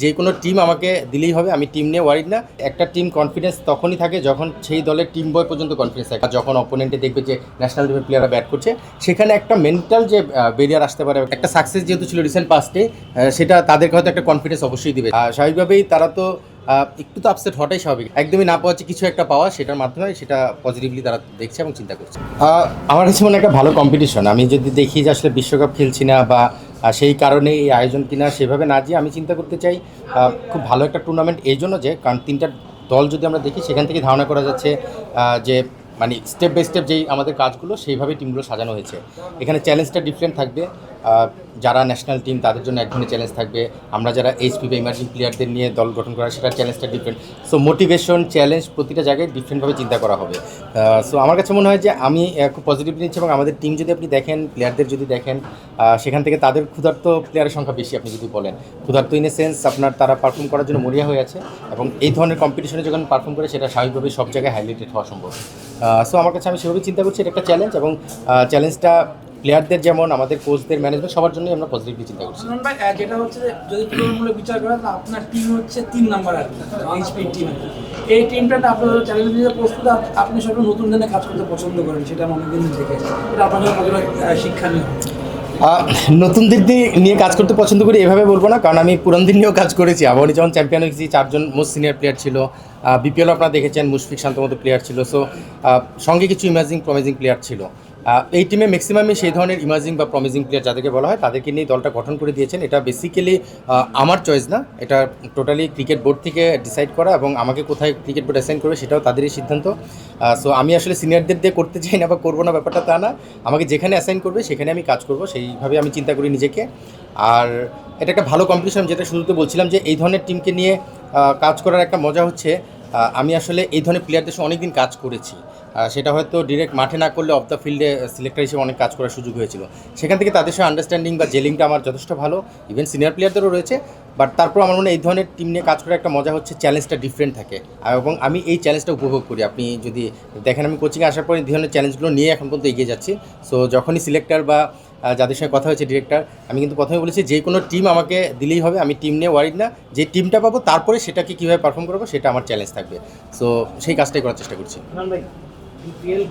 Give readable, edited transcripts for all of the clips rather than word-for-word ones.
যে কোনো টিম আমাকে দিলেই হবে, আমি টিম নিয়ে ওয়ারিড না। একটা টিম কনফিডেন্স তখনই থাকে যখন সেই দলের টিম বয় পর্যন্ত কনফিডেন্স থাকে। যখন অপোনেন্টে দেখবে যে ন্যাশনাল টিমের প্লেয়াররা ব্যাট করছে, সেখানে একটা মেন্টাল যে বেরিয়ার আসতে পারে। একটা সাকসেস যেহেতু ছিল রিসেন্ট পাস্টে, সেটা তাদেরকে হয়তো একটা কনফিডেন্স অবশ্যই দিবে। স্বাভাবিকভাবেই তারা তো একটু তো আপসেট হওয়াটাই স্বাভাবিক। একদমই না পাওয়া কিছু একটা পাওয়া, সেটার মাধ্যমে সেটা পজিটিভলি তারা দেখছে এবং চিন্তা করছে। আমার কাছে মনে একটা ভালো কম্পিটিশন। আমি যদি দেখি যে আসলে বিশ্বকাপ খেলছি না বা সেই কারণে এই আয়োজন কিনা, সেভাবে না যেয়ে আমি চিন্তা করতে চাই খুব ভালো একটা টুর্নামেন্ট এই জন্য যে কারণ তিনটা দল যদি আমরা দেখি, সেখান থেকে ধারণা করা যাচ্ছে যে মানে স্টেপ বাই স্টেপ যেই আমাদের কাজগুলো সেইভাবেই টিমগুলো সাজানো হয়েছে। এখানে চ্যালেঞ্জটা ডিফারেন্ট থাকবে। যারা ন্যাশনাল টিম তাদের জন্য এক ধরনের চ্যালেঞ্জ থাকবে, আমরা যারা এইচপি বা ইমার্জিং প্লেয়ারদের নিয়ে দল গঠন করা, সেটার চ্যালেঞ্জটা ডিফারেন্ট। সো মোটিভেশন চ্যালেঞ্জ প্রতিটা জায়গায় ডিফারেন্টভাবে চিন্তা করা হবে। সো আমার কাছে মনে হয় যে আমি খুব পজিটিভলি নিচ্ছি। এবং আমাদের টিম যদি আপনি দেখেন, প্লেয়ারদের যদি দেখেন, সেখান থেকে তাদের ক্ষুধার্ত প্লেয়ারের সংখ্যা বেশি। আপনি যদি বলেন ক্ষুধার্ত ইন এ সেন্স, আপনার তারা পারফর্ম করার জন্য মরিয়া হয়ে আছে। এবং এই ধরনের কম্পিটিশনে যখন পারফর্ম করে, সেটা স্বাভাবিকভাবেই সব জায়গায় হাইলাইটেড হওয়া সম্ভব। সো আমার কাছে আমি সেভাবে চিন্তা করছি এটা একটা চ্যালেঞ্জ, এবং চ্যালেঞ্জটা প্লেয়ারদের যেমন আমাদের কোচদের ম্যানেজমেন্ট সবার জন্যই আমরা পজিটিভলি চিন্তা করছি। ভাই, যেটা হচ্ছে যে যদি তুলনামূলক বিচার করেন, আপনার টিম হচ্ছে 3 নাম্বার আর কি, এইচপি টিম। এই টিমটাতে আপনার চ্যালেঞ্জ নিয়ে প্রস্তুত, আপনি সব নতুন ধরনের কাজ করতে পছন্দ করেন, সেটা আমি অনেকদিন থেকে, এটা আপনাদের কতটা শিক্ষণীয়? নতুনদের নিয়ে কাজ করতে পছন্দ করি এভাবে বলবো না, কারণ আমি পুরানদের নিয়েও কাজ করেছি। আবাহনী যখন চ্যাম্পিয়ন হয়েছি, 4 জন মোস্ট সিনিয়র প্লেয়ার ছিল। বিপিএল আপনারা দেখেছেন, মুশফিক শান্ত মতো প্লেয়ার ছিল। সো সঙ্গে কিছু ইমার্জিং প্রমিজিং প্লেয়ার ছিল। এই টিমে ম্যাক্সিমামই সেই ধরনের ইমার্জিং বা প্রমিজিং প্লেয়ার যাদেরকে বলা হয়, তাদেরকে নিয়ে দলটা গঠন করে দিয়েছেন। এটা বেসিক্যালি আমার চয়েস না, এটা টোটালি ক্রিকেট বোর্ড থেকে ডিসাইড করা, এবং আমাকে কোথায় ক্রিকেট বোর্ড অ্যাসাইন করবে সেটাও তাদেরই সিদ্ধান্ত। সো আমি আসলে সিনিয়রদের দিয়ে করতে চাই না বা করবো না, ব্যাপারটা তা না। আমাকে যেখানে অ্যাসাইন করবে সেখানে আমি কাজ করব, সেইভাবে আমি চিন্তা করি নিজেকে। আর এটা একটা ভালো কম্পিটিশন, যেটা শুরুতে বলছিলাম যে এই ধরনের টিমকে নিয়ে কাজ করার একটা মজা হচ্ছে, আমি আসলে এই ধরনের প্লেয়ারদের সঙ্গে অনেকদিন কাজ করেছি। সেটা হয়তো ডিরেক্ট মাঠে না করলে অফ দ্য ফিল্ডে সিলেক্টর হিসেবে অনেক কাজ করার সুযোগ হয়েছিল। সেখান থেকে তাদের সঙ্গে আন্ডারস্ট্যান্ডিং বা জেলিংটা আমার যথেষ্ট ভালো। ইভেন সিনিয়র প্লেয়ারদেরও রয়েছে। বাট তারপর আমার মনে হয় এই ধরনের টিম নিয়ে কাজ করার একটা মজা হচ্ছে চ্যালেঞ্জটা ডিফারেন্ট থাকে, এবং আমি এই চ্যালেঞ্জটা উপভোগ করি। আপনি যদি দেখেন, আমি কোচিংয়ে আসার পর এই ধরনের চ্যালেঞ্জগুলো নিয়ে এখন পর্যন্ত এগিয়ে যাচ্ছি। সো যখনই সিলেক্টর বা যাদের সঙ্গে কথা হয়েছে, ডিরেক্টর, আমি কিন্তু প্রথমে বলেছি যে কোনো টিম আমাকে দিলেই হবে, আমি টিম নিয়ে ওয়ারিড না। যে টিমটা পাবো তারপরে সেটাকে কীভাবে পারফর্ম করবো, সেটা আমার চ্যালেঞ্জ থাকবে। সো সেই কাজটাই করার চেষ্টা করছি। বিপিএল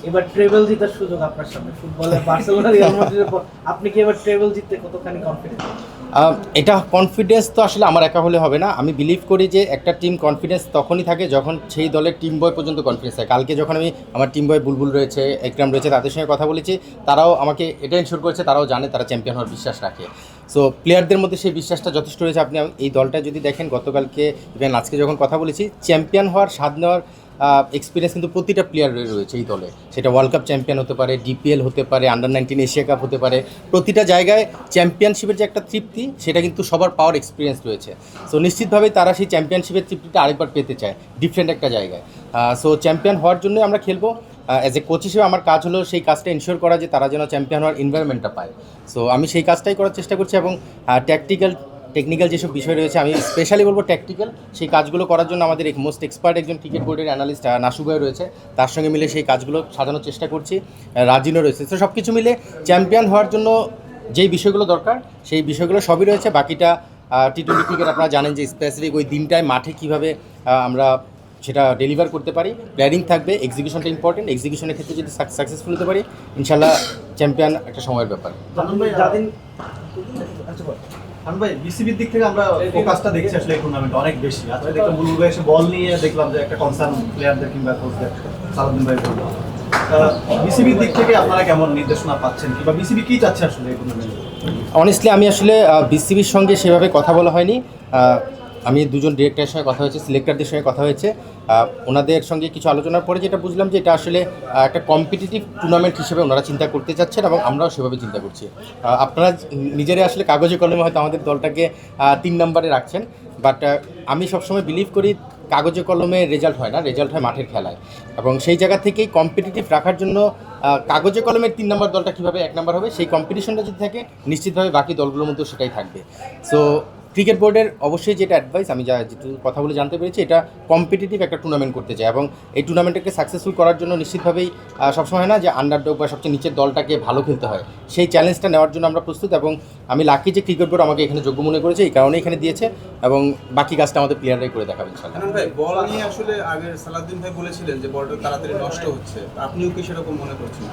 এবার ট্রেবল জেতার সুযোগ আপনার সামনে, ফুটবলের বার্সেলোনা রিয়াল মাদ্রিদের পর আপনি কি এবার ট্রেবল জিততে কতখানি কনফিডেন্ট? এটা কনফিডেন্স তো আসলে আমার একা হলে হবে না। আমি বিলিভ করি যে একটা টিম কনফিডেন্স তখনই থাকে যখন সেই দলের টিম বয় পর্যন্ত কনফিডেন্স থাকে। কালকে যখন আমি আমার টিম বয় বুলবুল রয়েছে, একরাম রয়েছে, তাদের সঙ্গে কথা বলেছি, তারাও আমাকে এটা ইনশিওর করেছে, তারাও জানে তারা চ্যাম্পিয়ন হওয়ার বিশ্বাস রাখে। সো প্লেয়ারদের মধ্যে সেই বিশ্বাসটা যথেষ্ট রয়েছে। আপনি এই দলটা যদি দেখেন, গতকালকে ইভেন আজকে যখন কথা বলেছি, চ্যাম্পিয়ন হওয়ার স্বাদ নেওয়ার এক্সপিরিয়েন্স কিন্তু প্রতিটা প্লেয়ার রয়েছে এই দলে। সেটা ওয়ার্ল্ড কাপ চ্যাম্পিয়ন হতে পারে, ডিপিএল হতে পারে, আন্ডার-19 এশিয়া কাপ হতে পারে। প্রতিটা জায়গায় চ্যাম্পিয়নশিপের যে একটা তৃপ্তি, সেটা কিন্তু সবার পাওয়ার এক্সপিরিয়েন্স রয়েছে। সো নিশ্চিতভাবেই তারা সেই চ্যাম্পিয়নশিপের তৃপ্তিটা আরেকবার পেতে চায় ডিফারেন্ট একটা জায়গায়। সো চ্যাম্পিয়ন হওয়ার জন্যই আমরা খেলবো। অ্যাজ এ কোচ হিসেবে আমার কাজ হলো সেই কাজটা এনশিওর করা যে তারা যেন চ্যাম্পিয়ন হওয়ার এনভায়রনমেন্টটা পায়। সো আমি সেই কাজটাই করার চেষ্টা করছি, এবং টেকনিক্যাল যেসব বিষয় রয়েছে, আমি স্পেশালি বলবো ট্যাকটিক্যাল, সেই কাজগুলো করার জন্য আমাদের মোস্ট এক্সপার্ট একজন ক্রিকেট বোর্ডের অ্যানালিস্ট নাসু ভাই রয়েছে, তার সঙ্গে মিলে সেই কাজগুলো সাজানোর চেষ্টা করছি। রাজিনও রয়েছে। তো সব কিছু মিলে চ্যাম্পিয়ন হওয়ার জন্য যেই বিষয়গুলো দরকার, সেই বিষয়গুলো সবই রয়েছে। বাকিটা টি-20 ক্রিকেট আপনারা জানেন যে স্পেসিফিক ওই দিনটায় মাঠে কীভাবে আমরা সেটা ডেলিভার করতে পারি, প্ল্যানিং থাকবে, এক্সিকিউশনটা ইম্পর্টেন্ট। এক্সিকিউশনের ক্ষেত্রে যদি সাকসেসফুল হতে পারি, ইনশাল্লাহ চ্যাম্পিয়ন একটা সময়ের ব্যাপার। ভাই, বিসিবির দিক থেকে আমরা ফোকাসটা দেখছি আসলে এই টুর্নামেন্টে অনেক বেশি। আজকে দেখলাম বুলবুল ভাই এসে বল নিয়ে দেখলাম যে একটা কনসার্ন প্লেয়ারদের কিংবা কোচদের, সালাউদ্দিন ভাই বলল, বিসিবির দিক থেকে আপনারা কেমন নির্দেশনা পাচ্ছেন, কিংবা বিসিবি কী চাচ্ছে আসলে এই টুর্নামেন্টে? অনেস্টলি আমি আসলে বিসিবির সঙ্গে সেভাবে কথা বলা হয়নি। আমি দুজন ডিরেক্টরের সঙ্গে কথা হয়েছে, সিলেক্টরদের সঙ্গে কথা হয়েছে। ওনাদের সঙ্গে কিছু আলোচনার পরে যেটা বুঝলাম যে এটা আসলে একটা কম্পিটিটিভ টুর্নামেন্ট হিসেবে ওনারা চিন্তা করতে চাচ্ছেন, এবং আমরাও সেভাবে চিন্তা করছি। আপনারা নিজেরাই আসলে কাগজে কলমে হয়তো আমাদের দলটাকে 3 নম্বরে রাখছেন, বাট আমি সবসময় বিলিভ করি কাগজে কলমে রেজাল্ট হয় না, রেজাল্ট হয় মাঠের খেলায়। এবং সেই জায়গা থেকেই কম্পিটিটিভ রাখার জন্য কাগজে কলমের 3 নম্বর দলটা কীভাবে 1 নম্বর হবে, সেই কম্পিটিশনটা যদি থাকে, নিশ্চিতভাবে বাকি দলগুলোর মধ্যেও সেটাই থাকবে। সো ক্রিকেট বোর্ডের অবশ্যই যেটা অ্যাডভাইস আমি যেটু কথা বলে জানতে পেরেছি, এটা কম্পিটিটিভ একটা টুর্নামেন্ট করতে চায় এবং এই টুর্নামেন্টটাকে সাকসেসফুল করার জন্য নিশ্চিতভাবেই সবসময় না যে আন্ডারডগ বা সবচেয়ে নিচের দলটাকে ভালো খেলতে হয়, সেই চ্যালেঞ্জটা নেওয়ার জন্য আমরা প্রস্তুত এবং আমি লাকি যে ক্রিকেট বোর্ড আমাকে এখানে যোগ্য মনে করেছে, এই কারণে এখানে দিয়েছে এবং বাকি কাজটা আমাদের প্লেয়াররাই করে দেখাবে ইনশাল্লাহ। হান্নান ভাই, বল নিয়ে আসলে আগে সালাউদ্দিন ভাই বলেছিলেন যে বলটা তাড়াতাড়ি নষ্ট হচ্ছে, আপনিও কি সেরকম মনে করছেন?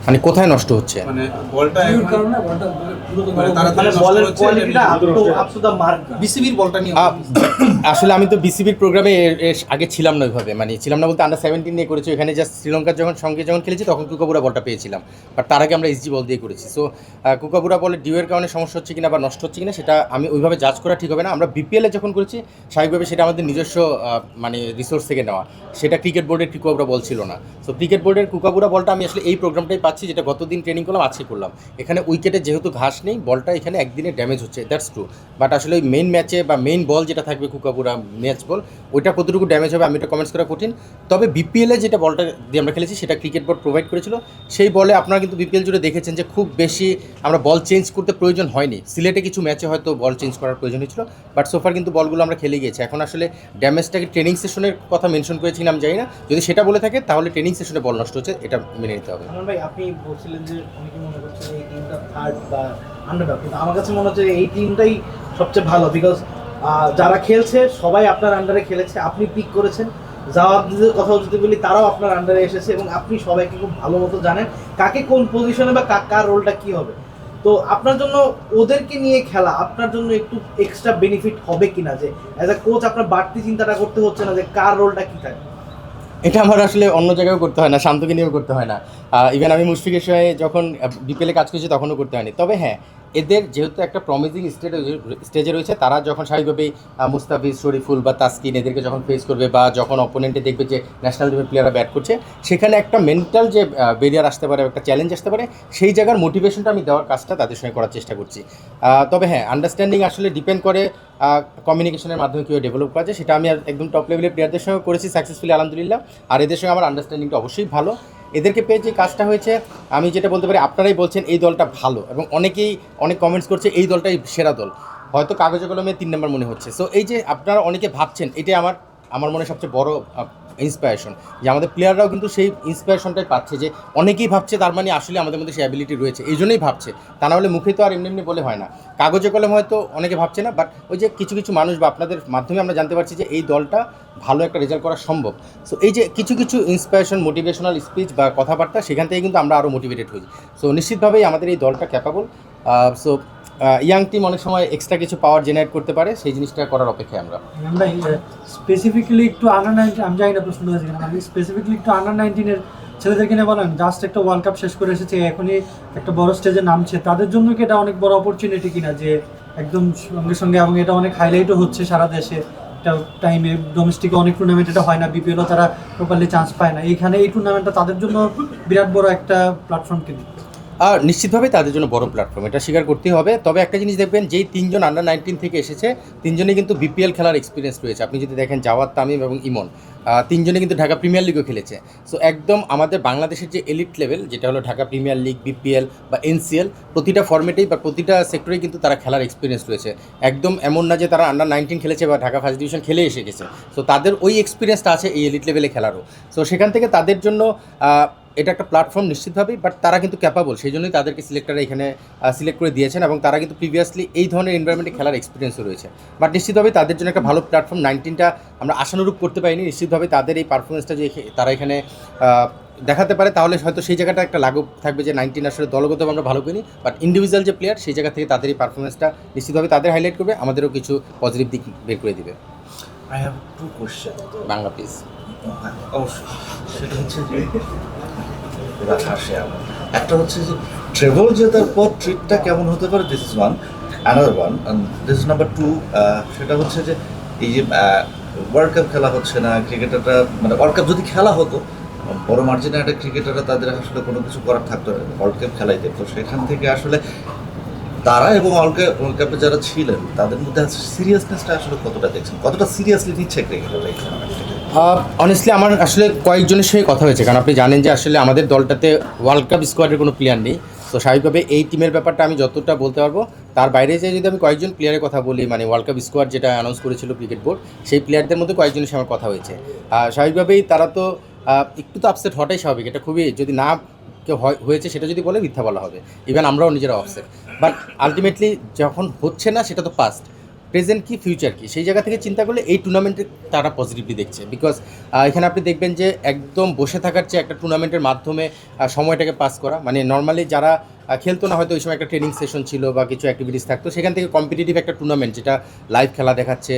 মানে কোথায় নষ্ট হচ্ছে? মানে বলটা Due কারণে বলটা দ্রুত মানে তাড়াতাড়ি নষ্ট বলের হচ্ছে, কোয়ালিটিটা আপ টু দ্য মার্ক। বিসিবির বলটা নিয়ে আসলে আমি তো বিসিবির প্রোগ্রামে আগে ছিলাম না ওইভাবে, মানে ছিলাম না বলতে আন্ডার-17 নিয়ে করেছি, ওখানে জাস্ট শ্রীলঙ্কার সঙ্গে যখন খেলেছি তখন কুকাবুরা বলটা পেয়েছিলাম, বাট তার আগে আমরা এসজি বল দিয়ে করেছি। সো কুকাবুরা বলের ডিউয়ের কারণে সমস্যা হচ্ছে কিনা বা নষ্ট হচ্ছে কিনা সেটা আমি ওইভাবে জাজ করা ঠিক হবে না। আমরা বিপিএলে যখন করেছি স্বাভাবিকভাবে সেটা আমাদের নিজস্ব মানে রিসোর্স থেকে নেওয়া, সেটা ক্রিকেট বোর্ডের কুকাবুরা বল ছিল না। সো ক্রিকেট বোর্ডের কুকাবুরা বলটা আমি আসলে এই প্রোগ্রামটাই পাচ্ছি, যেটা গতদিন ট্রেনিং করলাম, আজকে করলাম। এখানে উইকেটে যেহেতু ঘাস নেই, বলটা এখানে একদিনে ড্যামেজ হচ্ছে, দ্যাটস ট্রু, বাট আসলে ওই মেইন ম্যাচে বা মেইন বল যেটা থাকবে কুকাবুরা ম্যাচ বল, ওইটা কতটুকু ড্যামেজ হবে আমি এটা কমেন্টস করা কঠিন। তবে বিপিএলে যেটা বলটা দিয়ে আমরা খেলেছি সেটা ক্রিকেট বোর্ড প্রোভাইড করেছিল, সেই বলে আপনারা কিন্তু বিপিএল জুড়ে দেখেছেন যে খুব বেশি আমরা বল চেঞ্জ করতে প্রয়োজন হয়নি। সিলেটে কিছু ম্যাচে হয়তো বল চেঞ্জ করার প্রয়োজন হয়েছিল, বাট সোফার কিন্তু বলগুলো আমরা খেলে গিয়েছি। এখন আসলে ড্যামেজটাকে ট্রেনিং সেশনের কথা মেনশন করেছি কিনা আমি জানি না, যদি সেটা বলে থাকে তাহলে ট্রেনিং সেশনে বল নষ্ট হচ্ছে, এটা মেনে নিতে হবে। হান্নান ভাই, আপনি বলছিলেন যে অনেকে মনে করছেন এই টিমটা থার্ড বা আন্ডারডগ, কিন্তু আমার কাছে মনে হচ্ছে এই টিমটাই সবচেয়ে ভালো, বিকজ যারা খেলছে সবাই আপনার আন্ডারে খেলেছে, আপনি পিক করেছেন। জাওয়াবদের কথা যদি বলি, তারাও আপনার আন্ডারে এসেছে এবং আপনি সবাইকে খুব ভালো মতো জানেন কাকে কোন পজিশনে বা কার রোলটা কী হবে। তো আপনার জন্য ওদেরকে নিয়ে খেলা আপনার জন্য একটু এক্সট্রা বেনিফিট হবে কিনা, যে অ্যাজ আ কোচ আপনার বাড়তি চিন্তাটা করতে হচ্ছে না যে কার রোলটা কী থাকে? এটা আমার আসলে অন্য জায়গায়ও করতে হয় না, শান্তকে নিয়েও করতে হয় না, ইভেন আমি মুশফিকের সঙ্গে যখন বিপিএলে কাজ করছি তখনও করতে হয়নি। তবে হ্যাঁ, এদের যেহেতু একটা প্রমিজিং স্টেজে রয়েছে, তারা যখন স্বাভাবিকভাবেই মুস্তাফিজ, শরীফুল বা তাসকিন এদেরকে যখন ফেস করবে বা যখন অপোনেন্টে দেখবে যে ন্যাশনাল টিমের প্লেয়াররা ব্যাট করছে, সেখানে একটা মেন্টাল যে ব্যারিয়ার আসতে পারে, একটা চ্যালেঞ্জ আসতে পারে, সেই জায়গার মোটিভেশনটা আমি দেওয়ার কাজটা তাদের সঙ্গে করার চেষ্টা করছি। তবে হ্যাঁ, আন্ডারস্ট্যান্ডিং আসলে ডিপেন্ড করে কমিউনিকেশনের মাধ্যমে কীভাবে ডেভেলপ করা যায়, সেটা আমি একদম টপ লেভেলের প্লেয়ারদের সঙ্গে করেছি সাকসেসফুলি আলহামদুলিল্লাহ। আর এদের সঙ্গে আমার আন্ডারস্ট্যান্ডিংটা অবশ্যই ভালো। এদেরকে পেয়ে যে কাজটা হয়েছে, আমি যেটা বলতে পারি, আপনারাই বলছেন এই দলটা ভালো এবং অনেকেই অনেক কমেন্টস করছে এই দলটাই সেরা দল, হয়তো কাগজে কলমে 3 নম্বর মনে হচ্ছে। সো এই যে আপনারা অনেকে ভাবছেন, এটাই আমার মনে সবচেয়ে বড় ইন্সপায়ারেশন, যে আমাদের প্লেয়াররাও কিন্তু সেই ইন্সপায়ারেশনটাই পাচ্ছে, যে অনেকেই ভাবছে তার মানে আসলে আমাদের মধ্যে সেই অ্যাবিলিটি রয়েছে, এই জন্যই ভাবছে, তা না হলে মুখে তো আর এমনি এমনি বলে হয় না। কাগজে কলম হয়তো অনেকে ভাবছে না, বাট ওই যে কিছু কিছু মানুষ বা আপনাদের মাধ্যমে আমরা জানতে পারছি যে এই দলটা ভালো একটা রেজাল্ট করা সম্ভব। সো এই যে কিছু কিছু ইন্সপায়ারেশন, মোটিভেশনাল স্পিচ বা কথাবার্তা, সেখান থেকে কিন্তু আমরা আরও মোটিভেটেড হই। সো নিশ্চিতভাবেই আমাদের এই দলটা ক্যাপাবল। সো ইয়াং টিম অনেক সময় এক্সট্রা কিছু পাওয়ার জেনারেট করতে পারে, সেই জিনিসটা করার অপেক্ষায় আমরা। আমরা স্পেসিফিক্যালি একটু আন্ডার-19, আমি জানি না প্রশ্ন হয়েছে কিনা, আমি স্পেসিফিক্যালি একটু আন্ডার-19-এর ছেলেদেরকে নিয়ে বলেন, জাস্ট একটা ওয়ার্ল্ড কাপ শেষ করে এসেছে, এখনই একটা বড় স্টেজে নামছে, তাদের জন্য কি এটা অনেক বড় অপরচুনিটি কিনা, যে একদম সঙ্গে সঙ্গে, এবং এটা অনেক হাইলাইটও হচ্ছে সারা দেশে, একটা টাইমে ডোমেস্টিকে অনেক টুর্নামেন্ট এটা হয় না, বিপিএলও তারা প্রপারলি চান্স পায় না, এইখানে এই টুর্নামেন্টটা তাদের জন্য বিরাট বড় একটা প্ল্যাটফর্ম কিনা? আর নিশ্চিতভাবেই তাদের জন্য বড় প্ল্যাটফর্ম, এটা স্বীকার করতেই হবে। তবে একটা জিনিস দেখবেন, যেই 3 জন আন্ডার-19 থেকে এসেছে, 3 জনই কিন্তু বিপিএল খেলার এক্সপিরিয়েন্স রয়েছে। আপনি যদি দেখেন জাওয়াদ, তামিম এবং ইমন, 3 জনই কিন্তু ঢাকা প্রিমিয়ার লিগও খেলেছে। সো একদম আমাদের বাংলাদেশের যে এলিট লেভেল, যেটা হলো ঢাকা প্রিমিয়ার লিগ, বিপিএল বা এনসিএল, প্রতিটা ফর্মেটেই বা প্রতিটা সেক্টরেই কিন্তু তারা খেলার এক্সপিরিয়েন্স রয়েছে। একদম এমন না যে তারা আন্ডার-19 খেলেছে বা ঢাকা ফার্স্ট ডিভিশন খেলে এসে গেছে। সো তাদের ওই এক্সপিরিয়েন্সটা আছে এই এলিট লেভেলে খেলারও। সো সেখান থেকে তাদের জন্য এটা একটা প্ল্যাটফর্ম নিশ্চিতভাবেই, বাট তারা কিন্তু ক্যাপাবল, সেই জন্যই তাদেরকে সিলেক্টররা এখানে সিলেক্ট করে দিয়েছেন এবং তারা কিন্তু প্রিভিয়াসলি এই ধরনের এনভায়রনমেন্টে খেলার এক্সপিরিয়েন্সও রয়েছে। বাট নিশ্চিতভাবেই তাদের জন্য একটা ভালো প্ল্যাটফর্ম। 19টা আমরা আশানুরূপ করতে পারিনি, নিশ্চিতভাবেই তাদের এই পারফরমেন্সটা যে তারা এখানে দেখাতে পারে, তাহলে হয়তো সেই জায়গাটা একটা লাঘব থাকবে যে 19 আসলে দলগতভাবে আমরা ভালো করিনি, বাট ইন্ডিভিজুয়াল যে প্লেয়ার, সেই জায়গা থেকে তাদের এই পারফরমেন্সটা নিশ্চিতভাবে তাদের হাইলাইট করবে, আমাদেরও কিছু পজিটিভ দিক বের করে দিবে। I have 2 questions. Bangla please. অবশ্যই সেটা হচ্ছে যে এবার হাসে আমার একটা হচ্ছে যে ট্রেভেল জেতার পর ট্রিটটা কেমন হতে পারে, this is one. Another one, this is number 2, সেটা হচ্ছে যে এই যে ওয়ার্ল্ড কাপ খেলা হচ্ছে না, ক্রিকেটাররা মানে ওয়ার্ল্ড কাপ যদি খেলা হতো, বড় মার্জিনে একটা ক্রিকেটাররা তাদের আসলে কোনো কিছু করার থাকতো না, ওয়ার্ল্ড কাপ খেলাইতে। তো সেখান থেকে আসলে তারা এবং ওয়ার্ল্ড কাপে যারা ছিলেন তাদের মধ্যে সিরিয়াসনেসটা আসলে কতটা দেখছেন, কতটা সিরিয়াসলি নিচ্ছে ক্রিকেটাররা এই টুর্নামেন্টটাকে? অনেস্টলি আমার আসলে কয়েকজনের সঙ্গে কথা হয়েছে, কারণ আপনি জানেন যে আসলে আমাদের দলটাতে ওয়ার্ল্ড কাপ স্কোয়াডের কোনো প্লেয়ার নেই। তো স্বাভাবিকভাবে এই টিমের ব্যাপারটা আমি যতটা বলতে পারবো, তার বাইরে যে যদি আমি কয়েকজন প্লেয়ারের কথা বলি, মানে ওয়ার্ল্ড কাপ স্কোয়াড যেটা অ্যানাউন্স করেছিল ক্রিকেট বোর্ড, সেই প্লেয়ারদের মধ্যে কয়েকজনের সঙ্গে আমার কথা হয়েছে। স্বাভাবিকভাবেই তারা তো একটু তো আপসেট হওয়াটাই স্বাভাবিক, এটা খুবই, যদি না কেউ হয়েছে সেটা যদি বলে মিথ্যা বলা হবে, ইভেন আমরাও নিজেরা আপসেট। বাট আলটিমেটলি যখন হচ্ছে না সেটা তো পাস্ট, প্রেজেন্ট কি ফিউচার কি, সেই জায়গা থেকে চিন্তা করলে এই টুর্নামেন্টে তারা পজিটিভলি দেখছে। বিকজ এখানে আপনি দেখবেন যে একদম বসে থাকার চেয়ে একটা টুর্নামেন্টের মাধ্যমে সময়টাকে পাস করা, মানে নর্মালি যারা খেলতো না, হয়তো ওই সময় একটা ট্রেনিং সেশন ছিল বা কিছু অ্যাক্টিভিটিস থাকতো, সেখান থেকে কম্পিটিটিভ একটা টুর্নামেন্ট যেটা লাইভ খেলা দেখাচ্ছে,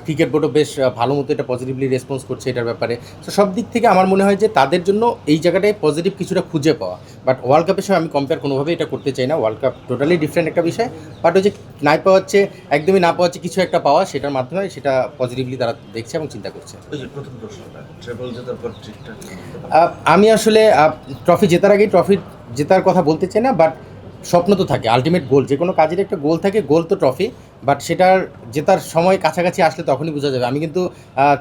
ক্রিকেট বোর্ডও বেশ ভালো মতো এটা পজিটিভলি রেসপন্স করছে এটার ব্যাপারে। তো সব দিক থেকে আমার মনে হয় যে তাদের জন্য এই জায়গাটায় পজিটিভ কিছুটা খুঁজে পাওয়া। বাট ওয়ার্ল্ড কাপের সময় আমি কম্পেয়ার কোনোভাবেই এটা করতে চাই না, ওয়ার্ল্ড কাপ টোটালি ডিফারেন্ট একটা বিষয়। বাট ওই যে নাই পাওয়া হচ্ছে, একদমই না পাওয়া হচ্ছে, কিছু একটা পাওয়া, সেটার মাধ্যমে সেটা পজিটিভলি তারা দেখছে এবং চিন্তা করছে। ওই যে প্রথম প্রশ্নটা, ট্রেবল জেতার পর ট্রিটটা আমি আসলে ট্রফি জেতার আগেই ট্রফি জেতার কথা বলতে চাই না, বাট স্বপ্ন তো থাকে, আলটিমেট গোল, যে কোনো কাজের একটা গোল থাকে, গোল তো ট্রফি। বাট সেটার জেতার সময় কাছাকাছি আসলে তখনই বোঝা যাবে। আমি কিন্তু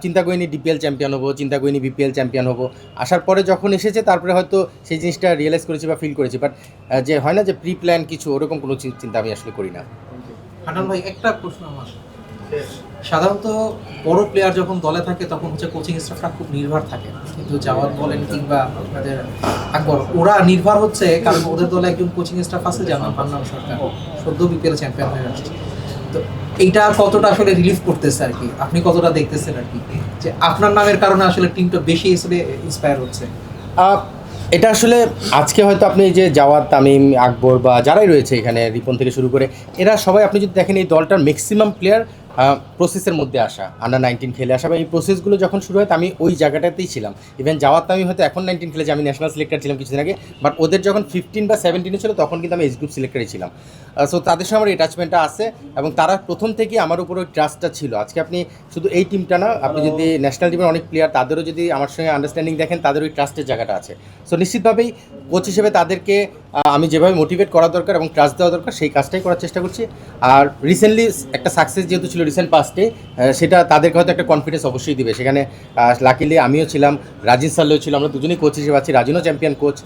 চিন্তা করিনি ডিপিএল চ্যাম্পিয়ন হবো, চিন্তা করিনি বিপিএল চ্যাম্পিয়ন হবো, আসার পরে যখন এসেছে তারপরে হয়তো সেই জিনিসটা রিয়েলাইজ করেছি বা ফিল করেছি। বাট যে হয় না যে প্রি প্ল্যান কিছু, ওরকম কোনো চিন্তা আমি আসলে করি না। হান্নান ভাই, একটা প্রশ্ন আমার। সাধারণত বড় প্লেয়ার যখন দলে থাকে তখন হচ্ছে কোচিং স্টাফরা খুব নির্ভর থাকে, কিন্তু জাওয়াদ বলেন কিংবা আপনাদের আকবর, ওরা নির্ভর হচ্ছে কারণ ওদের দলে একজন কোচিং স্টাফ আছে যেমন হান্নান সরকার, সদ্য বিপিএল চ্যাম্পিয়ন হয়ে আসছে। তো এইটা কতটা আসলে রিলিফ করতেছে আর কি, আপনি কতটা দেখতেছেন আর কি, যে আপনার নামের কারণে আসলে টিমটা বেশি আসলে ইন্সপায়ার হচ্ছে? এটা আসলে আজকে হয়তো আপনি যে জাওয়াদ, তামিম, আকবর বা যারাই রয়েছে এখানে, রিপন থেকে শুরু করে, এরা সবাই আপনি যদি দেখেন এই দলটার ম্যাক্সিমাম প্লেয়ার প্রসেসের মধ্যে আসা, আন্ডার-19 খেলে আসা, বা এই প্রসেসগুলো যখন শুরু হয় আমি ওই জায়গাটাতেই ছিলাম। ইভেন জাওয়াদ তামিম হয়তো এখন 19 খেলেছে, আমি ন্যাশনাল সিলেক্টর ছিলাম কিছুদিন আগে, বাট ওদের যখন 15 বা 17 ছিল তখন কিন্তু আমি এজ গ্রুপ সিলেক্টরই ছিলাম। সো তাদের সঙ্গে আমার অ্যাটাচমেন্টটা আছে এবং তারা প্রথম থেকেই আমার উপর ওই ট্রাস্টটা ছিল। আজকে আপনি শুধু এই টিমটা না, আপনি যদি ন্যাশনাল টিমের অনেক প্লেয়ার, তাদেরও যদি আমার সঙ্গে আন্ডারস্ট্যান্ডিং দেখেন, তাদের ওই ট্রাস্টের জায়গাটা আছে। সো নিশ্চিতভাবেই কোচ হিসেবে তাদেরকে আমি যেভাবে মোটিভেট করা দরকার এবং ট্রাস্ট দেওয়া দরকার সেই কাজটাই করার চেষ্টা করছি। আর রিসেন্টলি একটা সাকসেস যেহেতু ছিল রিসেন্ট পাস্টে, সেটা তাদেরকে হয়তো একটা কনফিডেন্স অবশ্যই দিবে। সেখানে লাকিলি আমিও ছিলাম, রাজিন সাল্লেও ছিল, আমরা দুজনেই কোচ হিসেবে আছি, রাজিনও চ্যাম্পিয়ন কোচ।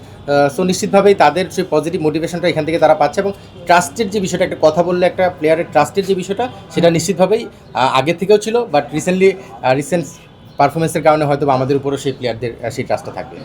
সো নিশ্চিতভাবেই তাদের সেই পজিটিভ মোটিভেশনটা এখান থেকে তারা পাচ্ছে এবং ট্রাস্টের যে বিষয়টা, একটা কথা বললে একটা প্লেয়ারের ট্রাস্টের যে বিষয়টা, সেটা নিশ্চিতভাবেই আগে থেকেও ছিল, বাট রিসেন্ট পারফরমেন্সের কারণে হয়তো আমাদের উপরও সেই প্লেয়ারদের সেই ট্রাস্টটা থাকবে।